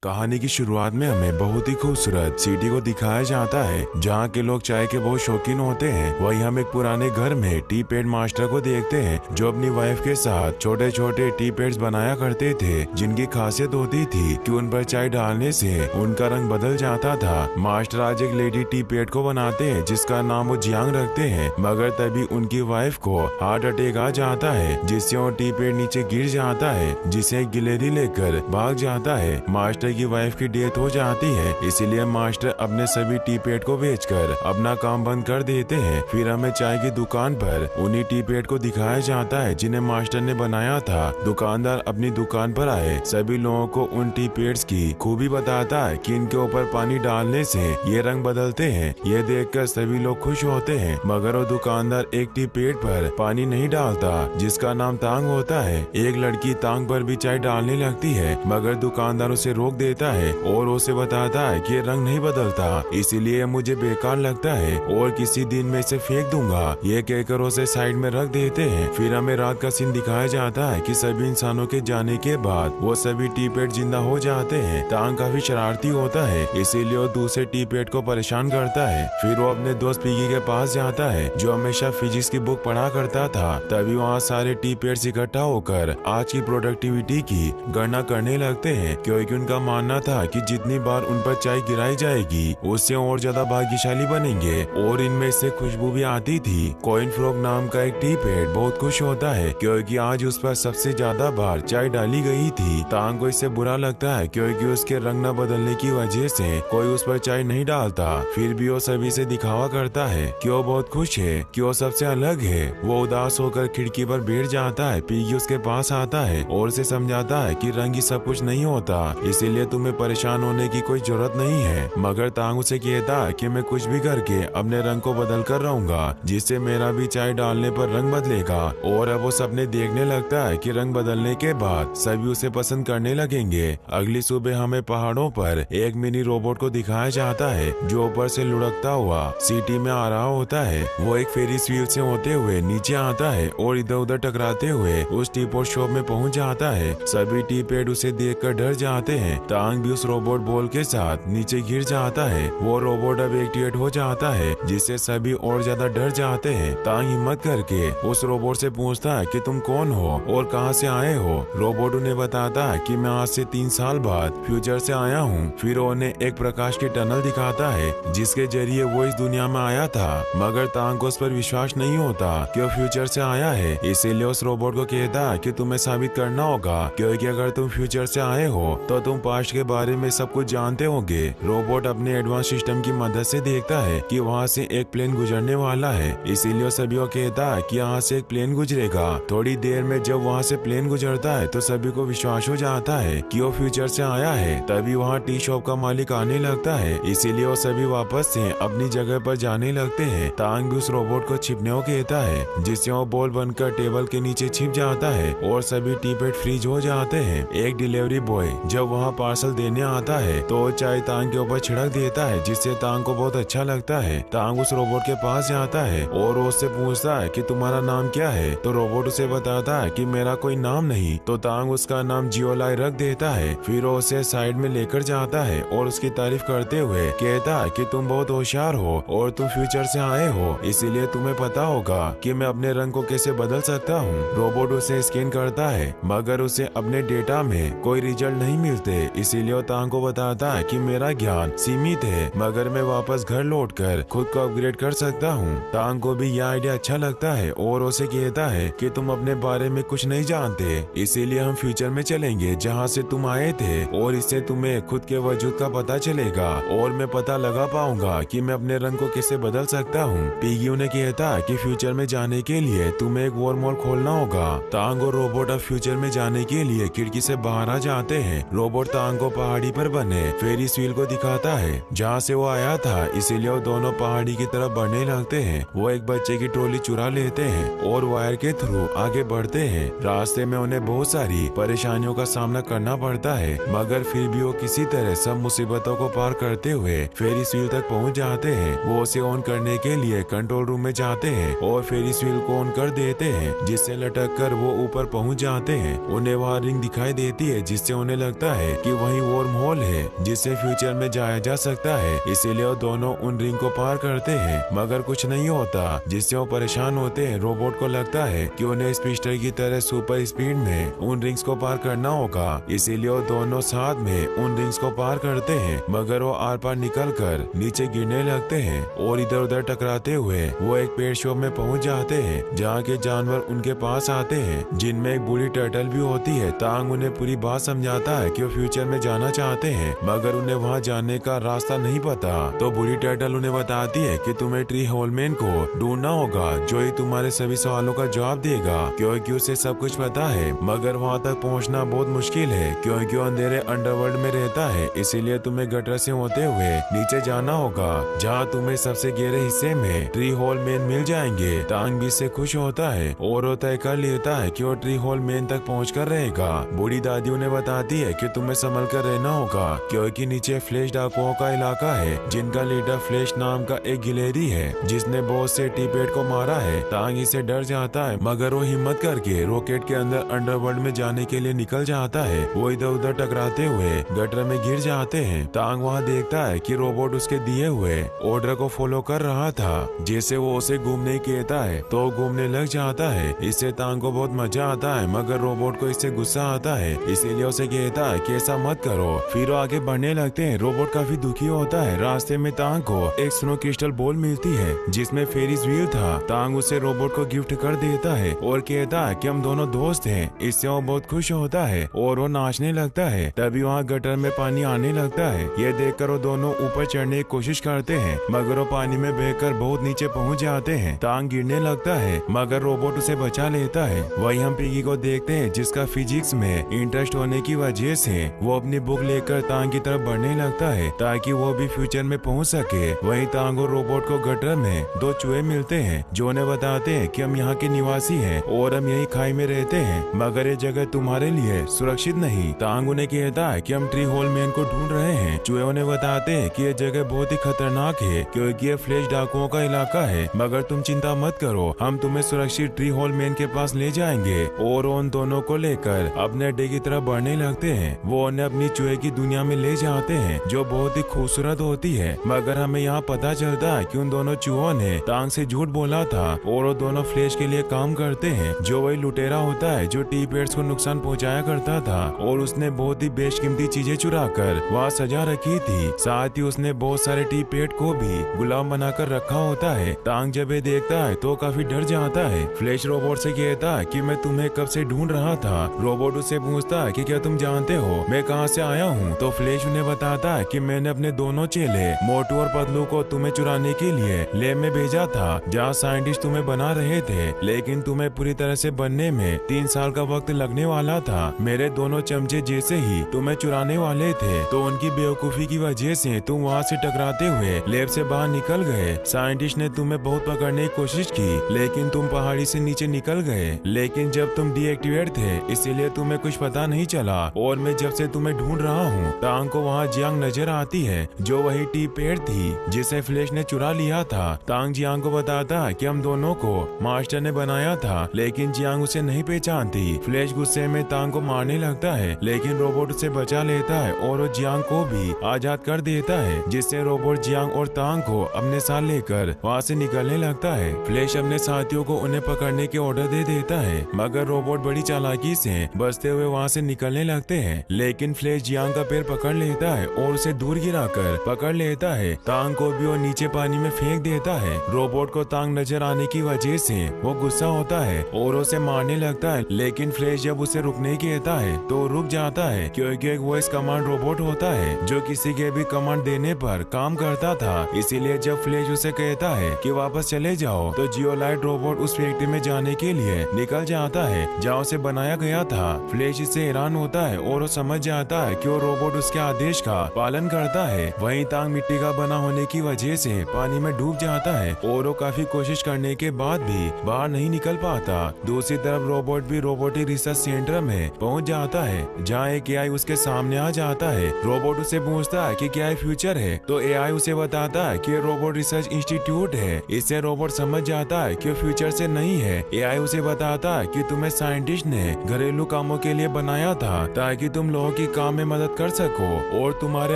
कहानी की शुरुआत में हमें बहुत ही खूबसूरत सिटी को दिखाया जाता है जहाँ के लोग चाय के बहुत शौकीन होते हैं। वहीं हम एक पुराने घर में टी पेड मास्टर को देखते हैं जो अपनी वाइफ के साथ छोटे छोटे टी पेड्स बनाया करते थे, जिनकी खासियत होती थी कि उन पर चाय डालने से उनका रंग बदल जाता था। मास्टर आज एक लेडी टी पेड को बनाते हैं जिसका नाम वो जियांग रखते हैं, मगर तभी उनकी वाइफ को हार्ट अटैक आ जाता है जिससे वो टी पेड नीचे गिर जाता है, जिसे गिलेरी लेकर भाग जाता है। मास्टर की वाइफ की डेथ हो जाती है, इसीलिए मास्टर अपने सभी टी पेड को बेचकर अपना काम बंद कर देते हैं। फिर हमें चाय की दुकान पर उन्हीं टी पेड को दिखाया जाता है जिन्हें मास्टर ने बनाया था। दुकानदार अपनी दुकान पर आए सभी लोगों को उन टी पेड्स की खूबी बताता है कि इनके ऊपर पानी डालने से ये रंग बदलते हैं। ये देखकर सभी लोग खुश होते हैं, मगर वो दुकानदार एक टी पेड पर पानी नहीं डालता जिसका नाम तांग होता है। एक लड़की तांग पर भी चाय डालने लगती है, मगर दुकानदार उसे रोक देता है और उसे बताता है कि ये रंग नहीं बदलता, इसीलिए मुझे बेकार लगता है और किसी दिन में इसे फेंक दूंगा। ये कहकर उसे साइड में रख देते हैं। फिर हमें रात का सीन दिखाया जाता है कि सभी इंसानों के जाने के बाद वो सभी टी पेड जिंदा हो जाते हैं। तांग काफी शरारती होता है, इसीलिए वो दूसरे टी पेड को परेशान करता है। फिर वो अपने दोस्त पिगी के पास जाता है जो हमेशा फिजिक्स की बुक पढ़ा करता था। तभी वहाँ सारे टी पेड इकट्ठा होकर आज की प्रोडक्टिविटी की गणना करने लगते हैं, क्योंकि उनका मानना था कि जितनी बार उन पर चाय गिराई जाएगी उससे और ज्यादा भाग्यशाली बनेंगे। और इनमें से खुशबू भी आती थी। कॉइन फ्रॉग नाम का एक टी पेड बहुत खुश होता है क्योंकि आज उस पर सबसे ज्यादा बार चाय डाली गई थी। तांग को इससे बुरा लगता है क्योंकि उसके रंग न बदलने की वजह से कोई उस पर चाय नहीं डालता। फिर भी वो सभी से दिखावा करता है कि वो बहुत खुश है, कि वो सबसे अलग है। वो उदास होकर खिड़की पर बैठ जाता है। पिगी उसके पास आता है और उसे समझाता है कि रंग ही सब कुछ नहीं होता, इसीलिए तुम्हें परेशान होने की कोई जरूरत नहीं है। मगर तांग उसे कहता है कि मैं कुछ भी करके अपने रंग को बदल कर रहूंगा, जिससे मेरा भी चाय डालने पर रंग बदलेगा। और अब वो सपने देखने लगता है कि रंग बदलने के बाद सभी उसे पसंद करने लगेंगे। अगली सुबह हमें पहाड़ों पर एक मिनी रोबोट को दिखाया जाता है जो ऊपर से लुढ़कता हुआ सिटी में आ रहा होता है। वो एक फेरिस व्हील से होते हुए नीचे आता है और इधर उधर टकराते हुए उस टी पॉट शॉप में पहुंच जाता है। सभी टी पेड उसे देखकर डर जाते हैं। तांग भी उस रोबोट बॉल के साथ नीचे गिर जाता है। वो रोबोट अब एक्टिवेट हो जाता है जिससे सभी और ज्यादा डर जाते हैं। तांग हिम्मत करके उस रोबोट से पूछता है कि तुम कौन हो और कहां से आए हो। रोबोट उन्हें बताता है कि मैं आज से 3 साल बाद फ्यूचर से आया हूँ। फिर उन्हें एक प्रकाश की टनल दिखाता है जिसके जरिए वो इस दुनिया में आया था, मगर तांग को उस पर विश्वास नहीं होता कि वो फ्यूचर से आया है। इसीलिए उस रोबोट को कहता है कि तुम्हें साबित करना होगा, क्योंकि अगर तुम फ्यूचर से आए हो तो तुम पास्ट के बारे में सब कुछ जानते होंगे। रोबोट अपने एडवांस सिस्टम की मदद से देखता है कि वहाँ से एक प्लेन गुजरने वाला है, इसीलिए सभी को कहता है कि यहाँ से एक प्लेन गुजरेगा। थोड़ी देर में जब वहाँ से प्लेन गुजरता है तो सभी को विश्वास हो जाता है कि वो फ्यूचर से आया है। तभी वहाँ टी शॉप का मालिक आने लगता है, इसीलिए वो सभी वापस से अपनी जगह पर जाने लगते हैं। तांग भी उस रोबोट को छिपने को कहता है, जिससे वो बॉल बनकर टेबल के नीचे छिप जाता है और सभी टी पेड फ्रीज हो जाते हैं। एक डिलीवरी बॉय जब वहाँ पार्सल देने आता है तो चाय तांग के ऊपर छिड़क देता है, जिससे तांग को बहुत अच्छा लगता है। तांग उस रोबोट के पास जाता है और उससे पूछता है कि तुम्हारा नाम क्या है। तो रोबोट उसे बताता है कि मेरा कोई नाम नहीं। तो तांग उसका नाम जियोलाई रख देता है। फिर वो उसे साइड में लेकर जाता है और उसकी तारीफ करते हुए कहता है कि तुम बहुत होशियार हो और तुम फ्यूचर से आए हो, इसीलिए तुम्हें पता होगा कि मैं अपने रंग को कैसे बदल सकता हूँ। रोबोट उसे स्कैन करता है, मगर उसे अपने डेटा में कोई रिजल्ट नहीं मिलते, इसीलिए वो तांग को बताता है कि मेरा ज्ञान सीमित है, मगर मैं वापस घर लौटकर खुद को अपग्रेड कर सकता हूँ। तांग को भी यह आइडिया अच्छा लगता है और उसे कहता है कि तुम अपने बारे में कुछ नहीं जानते, इसीलिए हम फ्यूचर में चलेंगे जहाँ से तुम आए थे और इससे तुम्हें खुद के वजूद का पता चलेगा और मैं पता लगा पाऊंगा कि मैं अपने रंग को कैसे बदल सकता हूँ। पिगी उन्हें कहता है कि फ्यूचर में जाने के लिए तुम्हें एक वॉर मॉल खोलना होगा। तांग और रोबोट अब फ्यूचर में जाने के लिए खिड़की से बाहर आ जाते हैं। रोबोट तांग को पहाड़ी पर बने फेरिस व्हील को दिखाता है जहाँ से वो आया था, इसीलिए वो दोनों पहाड़ी की तरफ बढ़ने लगते हैं। वो एक बच्चे की ट्रॉली चुरा लेते हैं और वायर के थ्रू आगे बढ़ते हैं। रास्ते में उन्हें बहुत सारी परेशानियों का सामना करना पड़ता है, मगर फिर भी वो किसी तरह सब मुसीबतों को पार करते हुए फेरिस व्हील तक पहुँच जाते हैं। वो उसे ऑन करने के लिए कंट्रोल रूम में जाते हैं और फेरिस व्हील को ऑन कर देते हैं, जिससे लटक कर वो ऊपर पहुँच जाते हैं। उन्हें वहाँ रिंग दिखाई देती है, जिससे उन्हें लगता है कि वही वर्म होल है जिससे फ्यूचर में जाया जा सकता है। इसीलिए वो दोनों उन रिंग को पार करते हैं, मगर कुछ नहीं होता, जिससे वो परेशान होते हैं। रोबोट को लगता है कि उन्हें स्पीडस्टर की तरह सुपर स्पीड में उन रिंग्स को पार करना होगा। इसीलिए वो दोनों साथ में उन रिंग्स को पार करते हैं, मगर वो आर पार निकल कर नीचे गिरने लगते हैं और इधर उधर टकराते हुए वो एक पेड़ शॉप में पहुंच जाते हैं, जहाँ के जानवर उनके पास आते हैं, जिनमें एक बूढ़ी टर्टल भी होती है। तांग उन्हें पूरी बात समझाता है कि वो फ्यूचर में जाना चाहते हैं, मगर उन्हें वहाँ जाने का रास्ता नहीं पता। तो बूढ़ी टर्टल उन्हें बताती है कि तुम्हें ट्री होलमैन को ढूंढना होगा, जो ही तुम्हारे सभी सवालों का जवाब देगा, क्योंकि उसे सब कुछ पता है। मगर वहाँ तक पहुँचना बहुत मुश्किल है, क्योंकि वो अंधेरे अंडरवर्ल्ड में रहता है। इसीलिए तुम्हें गटर से होते हुए नीचे जाना होगा, जहाँ तुम्हें सबसे गहरे हिस्से में ट्री होलमैन मिल जाएंगे। तांग भी इससे खुश होता है और वो तय कर लेता है कि वो ट्री होलमैन तक पहुँच कर रहेगा। बूढ़ी दादी उन्हें बताती है कि तुम्हें संभल कर रहना होगा, क्योंकि नीचे फ्लैश डाकुओं का इलाका है, जिनका लीडर फ्लैश नाम का एक गिलेरी है, जिसने बहुत से टीपेट को मारा है। तांग इससे डर जाता है, मगर वो हिम्मत करके रॉकेट के अंदर अंडरवर्ल्ड में जाने के लिए निकल जाता है। वो इधर उधर टकराते हुए गटर में गिर जाते हैं। तांग वहाँ देखता है कि रोबोट उसके दिए हुए ऑर्डर को फॉलो कर रहा था, जिसे वो उसे घूमने कहता है, तो घूमने लग जाता है। इससे तांग को बहुत मजा आता है, मगर रोबोट को इससे गुस्सा आता है, इसीलिए उसे कहता है कि ऐसा मत करो। फिर वो आगे बढ़ने लगते हैं। रोबोट काफी दुखी होता है। रास्ते में तांग को एक स्नो क्रिस्टल बॉल मिलती है, जिसमें फेरिस व्हील था। तांग उसे रोबोट को गिफ्ट कर देता है और कहता है कि हम दोनों दोस्त हैं। इससे वो बहुत खुश होता है और वो नाचने लगता है। तभी वहाँ गटर में पानी आने लगता है। ये देखकर वो दोनों ऊपर चढ़ने की कोशिश करते हैं, मगर वो पानी में बहकर बहुत नीचे पहुँच जाते हैं। तांग गिरने लगता है, मगर रोबोट उसे बचा लेता है। वही हम पिगी को देखते हैं, जिसका फिजिक्स में इंटरेस्ट होने की वजह से वो अपनी बुक लेकर तांग की तरफ बढ़ने लगता है, ताकि वो भी फ्यूचर में पहुंच सके। वही तांग और रोबोट को गटर में दो चूहे मिलते हैं, जो उन्हें बताते हैं कि हम यहाँ के निवासी हैं और हम यही खाई में रहते हैं, मगर ये जगह तुम्हारे लिए सुरक्षित नहीं। तांग उन्हें कहता है कि हम ट्री होलमैन को ढूंढ रहे हैं। चूहे उन्हें बताते हैं कि ये जगह बहुत ही खतरनाक है, क्योंकि ये फ्लैश डाकुओं का इलाका है, मगर तुम चिंता मत करो, हम तुम्हें सुरक्षित ट्री होलमैन के पास ले जाएंगे। और उन दोनों को लेकर अपने अड्डे की तरफ बढ़ने लगते हैं। वो उन्हें अपनी चूहे की दुनिया में ले जाते हैं, जो बहुत ही खूबसूरत होती है। मगर हमें यहाँ पता चलता है कि उन दोनों चूहों ने तांग से झूठ बोला था और वो दोनों फ्लैश के लिए काम करते हैं, जो वही लुटेरा होता है जो टी पेड्स को नुकसान पहुँचाया करता था, और उसने बहुत ही बेशकीमती चीजें चुरा कर वहाँ सजा रखी थी। साथ ही उसने बहुत सारे टी पेड को भी गुलाम बनाकर रखा होता है। तांग जब ये देखता है तो काफी डर जाता है। फ्लैश रोबोट से कहता है कि मैं तुम्हें कब से ढूंढ रहा था। रोबोट उससे पूछता है कि क्या तुम जानते हो मैं कहाँ से आया हूँ। तो फ्लैश उन्हें बताता है कि मैंने अपने दोनों चेले मोटू और पतलू को तुम्हें चुराने के लिए लैब में भेजा था, जहाँ साइंटिस्ट तुम्हें बना रहे थे, लेकिन तुम्हें पूरी तरह से बनने में 3 साल का वक्त लगने वाला था। मेरे दोनों चमचे जैसे ही तुम्हें चुराने वाले थे, तो उनकी बेवकूफी की वजह से तुम वहाँ से टकराते हुए लैब से बाहर निकल गए। साइंटिस्ट ने तुम्हें बहुत पकड़ने की कोशिश की, लेकिन तुम पहाड़ी से नीचे निकल गए। लेकिन जब तुम डीएक्टिवेट थे, इसीलिए तुम्हें कुछ पता नहीं चला, और मैं जब से तुम्हें ढूंढ रहा हूँ। तांग को वहाँ जियांग नजर आती है, जो वही टी पेड़ थी जिसे फ्लैश ने चुरा लिया था। तांग जियांग को बताता है कि हम दोनों को मास्टर ने बनाया था, लेकिन जियांग उसे नहीं पहचानती। फ्लैश गुस्से में तांग को मारने लगता है, लेकिन रोबोट उसे बचा लेता है और वो जियांग को भी आजाद कर देता है, जिससे रोबोट जियांग और तांग को अपने साथ लेकर वहाँ से निकलने लगता है। फ्लैश अपने साथियों को उन्हें पकड़ने के ऑर्डर दे देता है, मगर रोबोट बड़ी चालाकी से बचते हुए वहाँ से निकलने लगते हैं। लेकिन फ्लैश जियांग का पैर पकड़ लेता है और उसे दूर गिराकर पकड़ लेता है। तांग को भी वो नीचे पानी में फेंक देता है। रोबोट को तांग नजर आने की वजह से वो गुस्सा होता है और उसे मारने लगता है, लेकिन फ्लैश जब उसे रुकने कहता है तो रुक जाता है, क्योंकि एक वॉइस कमांड रोबोट होता है जो किसी के भी कमांड देने पर काम करता था। इसीलिए जब फ्लैश उसे कहता है कि वापस चले जाओ, तो जियोलाइट रोबोट उस फैक्ट्री में जाने के लिए निकल जाता है जहाँ उसे बनाया गया था। फ्लैश इससे हैरान होता है और वो समझ जाता है कि वो रोबोट उसके आदेश का पालन करता है। वहीं तांग मिट्टी का बना होने की वजह से पानी में डूब जाता है और वो काफी कोशिश करने के बाद भी बाहर नहीं निकल पाता। दूसरी तरफ रोबोट भी रोबोटिक रिसर्च सेंटर में पहुंच जाता है, जहाँ एक एआई उसके सामने आ जाता है। रोबोट उसे पूछता है कि क्या फ्यूचर है, तो एआई उसे बताता है कि रोबोट रिसर्च इंस्टीट्यूट है। इससे रोबोट समझ जाता है कि फ्यूचर से नहीं है। एआई उसे बताता है कि तुम्हें साइंटिस्ट ने घरेलू कामों के लिए बनाया था, ताकि तुम लोगों ताकि काम में मदद कर सको, और तुम्हारे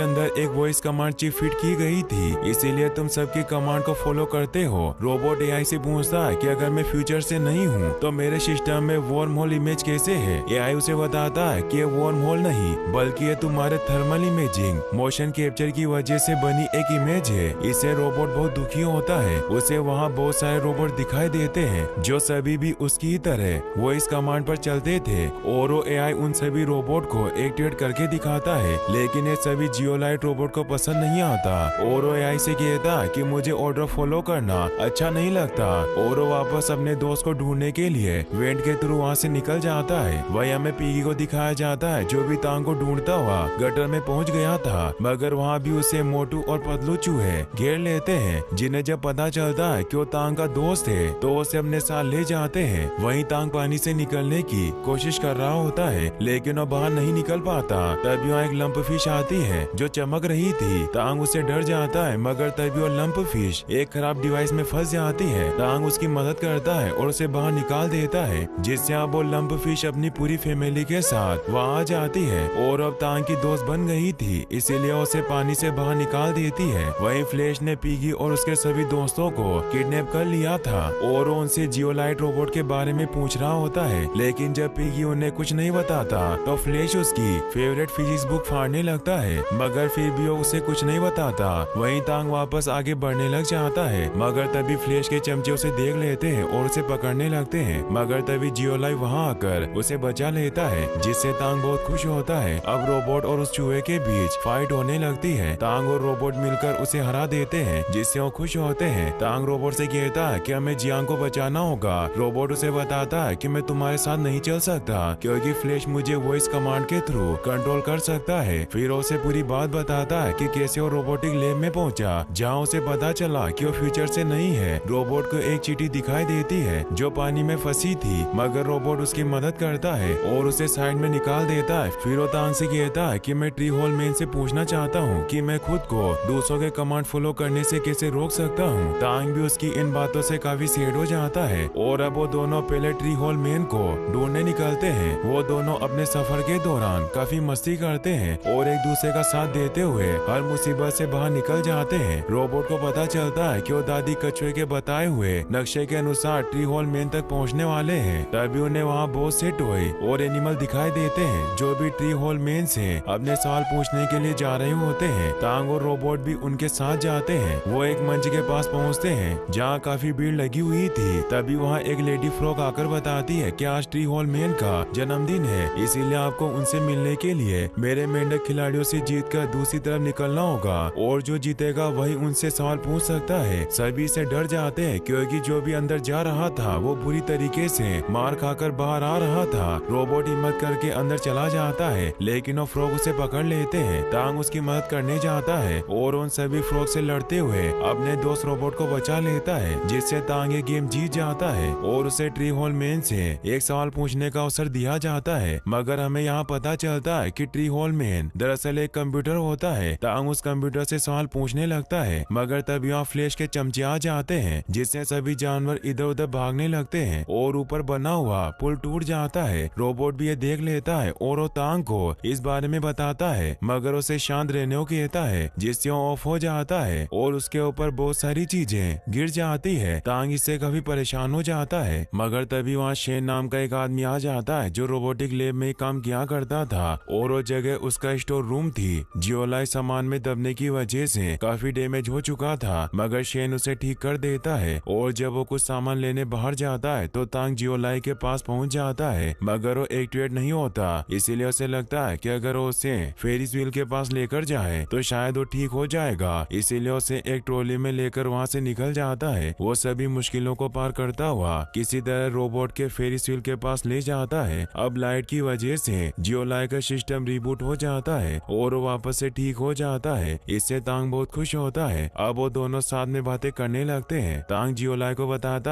अंदर एक वॉइस कमांड चिप फिट की गई थी, इसीलिए तुम सबकी कमांड को फॉलो करते हो। रोबोट एआई से पूछता है कि अगर मैं फ्यूचर से नहीं हूँ तो मेरे सिस्टम में वर्म होल इमेज कैसे है। एआई उसे बताता है कि ये वर्म होल नहीं बल्कि ये तुम्हारे थर्मल इमेजिंग मोशन कैप्चर की वजह से बनी एक इमेज है। इससे रोबोट बहुत दुखी होता है। उसे वहाँ बहुत सारे रोबोट दिखाई देते हैं जो सभी भी उसकी तरह वो इस कमांड पर चलते थे, और वो एआई उन सभी रोबोट को एक्टिवेट करके दिखाता है, लेकिन ये सभी जियोलाइट रोबोट को पसंद नहीं आता, और वो एआई से कहता कि मुझे ऑर्डर फॉलो करना अच्छा नहीं लगता, और वो वापस अपने दोस्त को ढूंढने के लिए वेंट के थ्रू वहाँ से निकल जाता है। वही हमें पिगी को दिखाया जाता है जो भी तांग को ढूंढता हुआ गटर में पहुंच गया था, मगर वहाँ भी उसे मोटू और पतलू चूहे घेर लेते हैं, जिन्हें जब पता चलता है कि वो तांग का दोस्त है तो उसे अपने साथ ले जाते हैं। वहीं तांग पानी से निकलने की कोशिश कर रहा होता है, लेकिन वो बाहर नहीं निकल पाता। तभी वहाँ एक लंप फिश आती है जो चमक रही थी। तांग उससे डर जाता है, मगर तभी वो लंप फिश एक खराब डिवाइस में फंस जाती है। तांग उसकी मदद करता है और उसे बाहर निकाल देता है, जिससे अब वो लंप फिश अपनी पूरी फैमिली के साथ वहाँ आ जाती है, और अब तांग की दोस्त बन गई थी, इसीलिए उसे पानी से बाहर निकाल देती है। वहीं फ्लैश ने पिगी और उसके सभी दोस्तों को किडनैप कर लिया था, और वो उनसे जियोलाइट रोबोट के बारे में पूछ रहा होता है, लेकिन जब पिगी उन्हें कुछ नहीं बताता तो फ्लैश उसकी फेवरेट फिजिक्स बुक फाड़ने लगता है, मगर फिर भी वो उसे कुछ नहीं बताता। वहीं तांग वापस आगे बढ़ने लग जाता है, मगर तभी फ्लैश के चमचे उसे देख लेते हैं और उसे पकड़ने लगते हैं, मगर तभी जियोलाइट वहाँ आकर उसे बचा लेता है, जिससे तांग बहुत खुश होता है। अब रोबोट और उस चूहे के बीच फाइट होने लगती है। तांग और रोबोट मिलकर उसे हरा देते हैं, जिससे वो खुश होते हैं। तांग रोबोट से कहता है कि हमें जियांग को बचाना होगा। रोबोट उसे बताता है कि मैं तुम्हारे साथ नहीं चल सकता क्योंकि फ्लैश मुझे वॉइस कमांड के थ्रू कंट्रोल कर सकता है। फिर उसे पूरी बात बताता है कि कैसे वो रोबोटिक लैब में पहुंचा, जहां उसे पता चला कि वो फ्यूचर से नहीं है। रोबोट को एक चींटी दिखाई देती है जो पानी में फंसी थी, मगर रोबोट उसकी मदद करता है और उसे साइड में निकाल देता है। फिर वो तांग से कहता है कि मैं ट्री होल मैन से पूछना चाहता हूँ कि मैं खुद को दूसरों के कमांड फॉलो करने से कैसे रोक सकता हूँ। तांग भी उसकी इन बातों से काफी सैड हो जाता है, और अब वो दोनों पहले ट्री होल मैन को ढूंढने निकलते हैं। वो दोनों अपने सफर के दौरान काफी मस्ती करते हैं और एक दूसरे का साथ देते हुए हर मुसीबत से बाहर निकल जाते हैं। रोबोट को पता चलता है कि वो दादी कछुए के बताए हुए नक्शे के अनुसार ट्री होल मैन तक पहुंचने वाले हैं। तभी उन्हें वहाँ बहुत से टॉय और एनिमल दिखाई देते हैं जो भी ट्री होल मैन से अपने सवाल पूछने के लिए जा रहे होते हैं। तांग और रोबोट भी उनके साथ जाते हैं। वो एक मंच के पास पहुंचते हैं जहाँ काफी भीड़ लगी हुई थी। तभी वहाँ एक लेडी फ्रॉग आकर बताती है कि आज ट्री होल मैन का जन्मदिन है, इसीलिए आपको उनसे मिलने के लिए मेरे मेंढक खिलाड़ियों से जीतकर दूसरी तरफ निकलना होगा, और जो जीतेगा वही उनसे सवाल पूछ सकता है। सभी से डर जाते हैं क्योंकि जो भी अंदर जा रहा था वो बुरी तरीके से मार खाकर बाहर आ रहा था। रोबोट हिम्मत करके अंदर चला जाता है, लेकिन वो फ्रॉग उसे पकड़ लेते हैं। तांग उसकी मदद करने जाता है और उन सभी फ्रॉग से लड़ते हुए अपने दोस्त रोबोट को बचा लेता है, जिससे तांग ये गेम जीत जाता है और उसे ट्री होल मैन से एक सवाल पूछने का अवसर दिया जाता है। मगर हमें यहाँ पता चलता है कि ट्री होल मैन दरअसल एक कंप्यूटर होता है। तांग उस कंप्यूटर से सवाल पूछने लगता है, मगर तभी वहाँ फ्लैश के चमचे आ जाते हैं, जिससे सभी जानवर इधर उधर भागने लगते हैं और ऊपर बना हुआ पुल टूट जाता है। रोबोट भी ये देख लेता है और वो तांग को इस बारे में बताता है, मगर उसे शांत रहने को कहता है, जिससे वो ऑफ हो जाता है और उसके ऊपर बहुत सारी चीजें गिर जाती है। तांग इससे काफी परेशान हो जाता है, मगर तभी वहाँ शेन नाम का एक आदमी आ जाता है जो रोबोटिक लैब में काम किया करता था, और वो जगह उसका स्टोर रूम थी। जियोलाइट सामान में दबने की वजह से काफी डैमेज हो चुका था, मगर शेन उसे ठीक कर देता है, और जब वो कुछ सामान लेने बाहर जाता है तो तांग जियोलाइट के पास पहुंच जाता है, मगर वो एक्टिवेट नहीं होता। इसीलिए उसे लगता है कि अगर वो उसे फेरिस व्हील के पास लेकर जाए तो शायद वो ठीक हो जाएगा। इसीलिए उसे एक ट्रॉली में लेकर वहाँ से निकल जाता है। वो सभी मुश्किलों को पार करता हुआ किसी तरह रोबोट के फेरिस व्हील के पास ले जाता है। अब लाइट की वजह से जियोलाइट का सिस्टम रिबूट हो जाता है और वो वापस से ठीक हो जाता है। इससे तांग बहुत खुश होता है। अब वो दोनों साथ में बातें करने लगते हैं। तांग जियोलाइट को बताता है